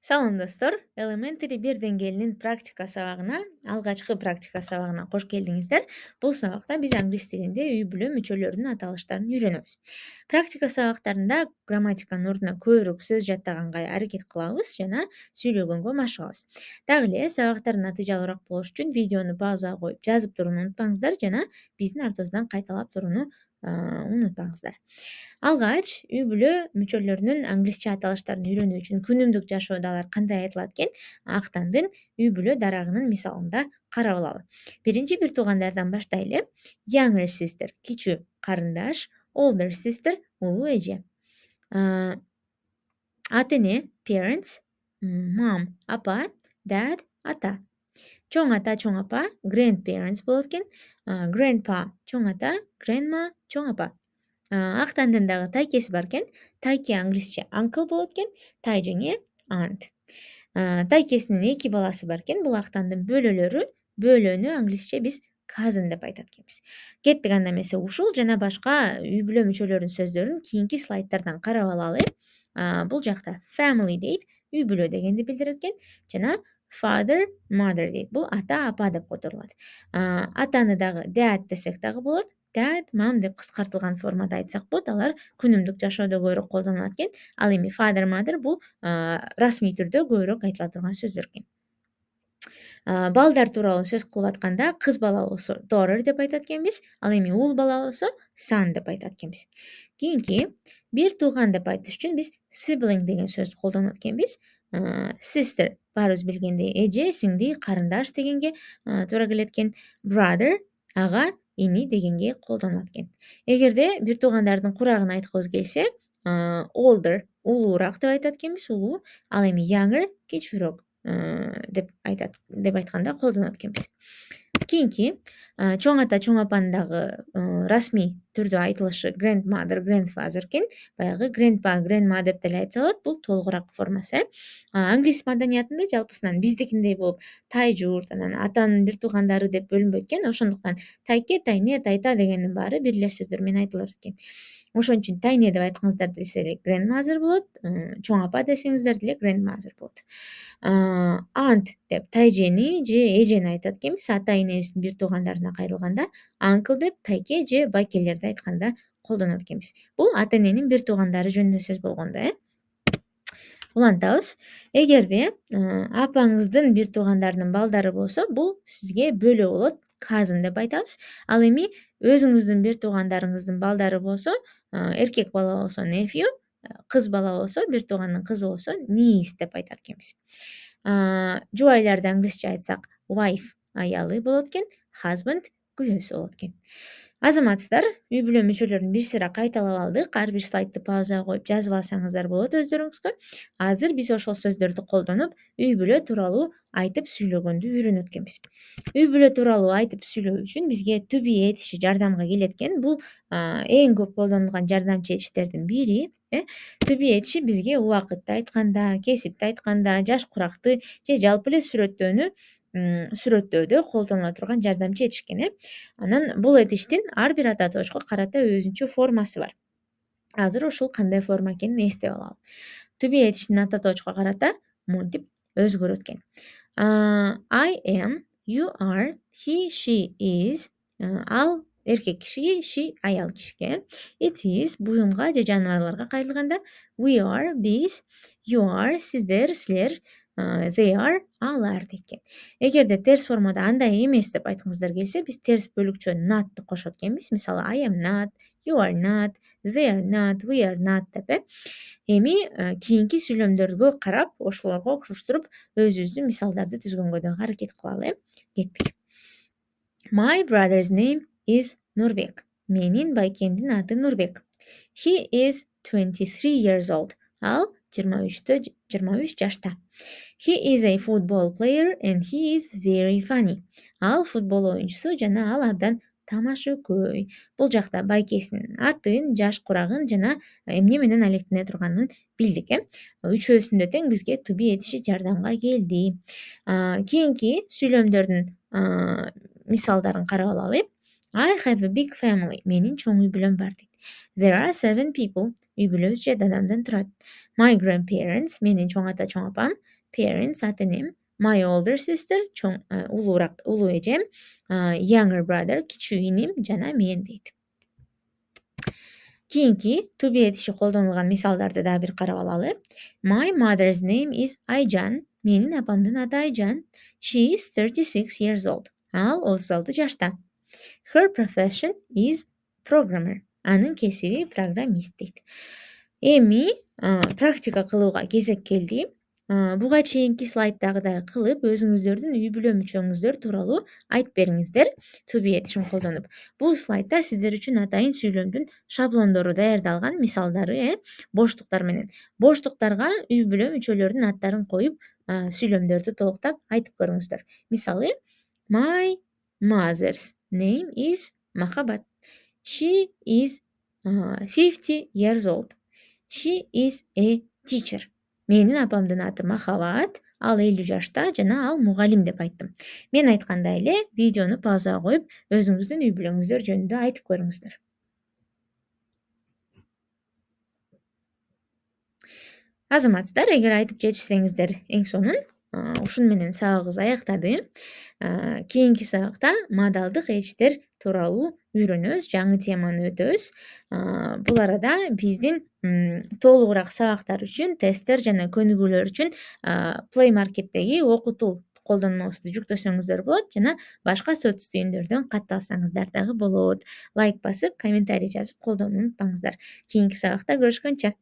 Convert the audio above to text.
Салам достор, Elementary 1 деңгээлинин практика сабагына, алгачкы практика сабагына кош келдиңиздер. Бул сабакта биз англис тилинде үй бүлө мүчөлөрүнүн аталыштарын үйрөнөбүз. Практика сабактарында грамматиканын ордуна көбүрөөк сөз жаттаганга аракет кылабыз жана сүйлөгөнгө машыгабыз. Дагы эле сабактар натыйжалуураак болуш үчүн видеону паузага коюп жазып турууну унутпаңыздар жана биздин артыбыздан кайталап турууну унутпаңыздар. Алгач үй бүлө мүчөлөрүнүн англисче аталыштарын үйрөнүү үчүн күнүмдүк жашоодо алар кандай айтылат экен, Актандын үй бүлө дарагынын мисалында карап алалы. Биринчи бир туугандардан баштайлы. Younger sister кичүү карындаш, older sister улуу эже. Ата эне parents, mom апа, dad ата. Чоң ата, чоң апа grandparents болот экен. Grandpa чоң ата, grandma чоң апа. Актандын дагы тайкеси бар экен. Тайке англисче uncle болот экен. Тайжеңе aunt. Тайкесинин 2 баласы бар экен. Бул Актандын бөлөлөрү. Бөлөнү англисче биз cousin деп айтат экенбиз. Кеттик анда эмесе ушул жана башка үй бүлө мүчөлөрүнүн сөздөрүн кийинки слайдтардан карап алалы. Бул жакта family дейт, үй бүлө дегенди билдирет экен жана father, mother дейт. Бул ата, апа деп которулат. Атаны дагы dad десек дагы болот. Dad, mom деп кыскартылган формада айтсак болот. Алар күнүмдүк жашоодо көбүрөөк колдонулат экен. Ал эми father, mother бул расмий түрдө көбүрөөк айтыла турган сөздөр экен. Балдар тууралуу сөз кылып атканда кыз бала болсо daughter деп айтат экенбиз. Ал эми уул бала болсо son деп айтат экенбиз. Кийинки бир тууган деп айтыш үчүн биз sibling деген сөздү колдонот экенбиз. Sister баарыбыз билгендей эже, сиңди, карындаш дегенге туура келет экен. Brother ага, ини дегенге колдонулат экен. Эгерде бир туугандардын курагын айткыбыз келсе, older улуураак деп айтат экенбиз, улуу. Ал эми younger кичүүрөөк деп айтканда колдонот экенбиз. Кийинки чоң ата, чоң апанын дагы расмий түрдө айтылышы grandmother, grandfather экен. Баягы grandpa, grandma деп деле айтса болот. Бул толугураак формасы. Англис маданиятында жалпысынан биздикиндей болуп тай жуурт, анан атанын бир туугандары деп бөлүнбөйт экен. Ошондуктан тайке, тайне, тайта дегендин баары бир эле сөздөр менен айтылат экен. Ошон үчүн тайне деп айткыңыздар десе эле grandmother болот, чоң апа десеңиздер деле grandmother болот. Aunt деп тайжени же эжени айтат экенбиз. Ата энебиздин бир туугандарына кайрылганда uncle деп тайке же байкелерди айтканда колдонот экенбиз. Бул ата эненин бир туугандары жөнүндө сөз болгондо, улантабыз. Эгерде апаңыздын бир туугандарынын балдары болсо, бул сизге бөлө болот, cousin деп айтабыз. Ал эми өзүңүздүн бир туугандарыңыздын балдары болсо, эркек бала болсо nephew, кыз бала болсо, бир туугандын кызы болсо niece деп айтат экенбиз. Жубайларды англисче айтсак wife аялы болот экен, husband күйөөсү болот экен. Азаматсыздар, үй бүлө мүчөлөрүн бир сыйра кайталап алдык. Ар бир слайдты паузага коюп жазып алсаңыздар болот өздөрүңүзгө. Азыр биз ошол сөздөрдү колдонуп, үй бүлө тууралуу айтып сүйлөгөндү үйрөнөт экенбиз. Үй бүлө тууралуу айтып сүйлөө үчүн бизге to be этиши жардамга келет экен. Бул эң көп колдонулган жардамчы этиштердин бири. To be этиши бизге убакытты айтканда, кесипти айтканда, жаш куракты же жалпы эле сүрөттөөдө колдонула турган жардамчы этиш экен. Анан бул этиштин ар бир ата точко карата өзүнчө формасы бар. Азыр ушул кандай форма экенин эстеп алалы. To be этишинин ата точко карата монтип өзгөрөт экен. I am, you are, he, she is, ал эркек кишиге, she аял кишиге, it is буюмга же жаныбарларга кайрылганда, we are биз, you are сиздер, силер, they are алар экен. Эгерде терс формада андай эмес деп айткыңыздар келсе, биз терс бөлүкчө notты кошот экенбиз. Мисалы I am not, you are not, they are not, we are not деп. Эми кийинки сүйлөмдөргө карап, ошолорго окшоштуруп өзүбүздүн мисалдарды түзгөнгө дагы аракет кылалы. Кеттик. My brother's name is Нурбек. Менин байкемдин аты Нурбек. He is 23 years old. Ал 23 жашта. He is a football player and he is very funny. Ал футбол оюнчусу жана ал абдан тамашакөй. Бул жакта байкесинин атын, жаш курагын жана эмне менен алектене турганын билдик. Үчөөсүндө тең бизге to be этиши жардамга келди. Кийинки сүйлөмдөрдүн мисалдарын карап алалы. I have a big family. Менин чоң үй бүлөм бар дейт. There are 7 people. Үй бүлөбүз 7 адамдан турат. My grandparents. Менин чоң ата, чоң апам. Parents, ата энем. My older sister. Улуу эжем. Younger brother. Кичүү иним жана мен дейт. Кийинки to be этиши колдонулган мисалдарды дагы бир карап алалы. My mother's name is Айжан. Менин апамдын аты Айжан. She is 36 years old. Ал 36 жашта. Her profession is programmer. Анын кесиби программист дейт. Эми практика кылууга кезек келди. Буга чейинки слайддагыдай кылып өзүңүздөрдүн үй бүлө мүчөңүздөр тууралуу айтып бериңиздер to be этишин колдонуп. Бул слайдда сиздер үчүн атайын сүйлөмдүн шаблондору даярдалган, мисалдары, боштуктар менен. Боштуктарга үй бүлө мүчөлөрүнүн аттарын коюп, сүйлөмдөрдү толуктап айтып көрүңүздөр. Мисалы, My mother's name is Махабат. She is 50 years old. She is a teacher. Менин апамдын аты Махабат, ал 50 жашта жана ал мугалим деп айттым. Мен айткандай эле видеону паузага коюп, өзүңүздүн үй бүлөңүздөр жөнүндө айтып көрүңүздөр. Азаматсыздар, эгер айтып жетишсеңиздер эң сонун, ушуну менен сабагыбыз аяктады. Кийинки сабакта модалдык этиштер тууралуу үйрөнөбүз, жаңы теманы өтөбүз. Бул арада биздин толугураак сабактар үчүн, тесттер жана көнүгүүлөр үчүн Play Market'теги окутуу колдонмобузду жүктөсөңүздөр болот жана башка сөз түйүндөрдөн катталсаңыздар дагы болот. Лайк басып, комментарий жазып колдонууну унутпаңыздар. Кийинки сабакта көрүшкөнчө.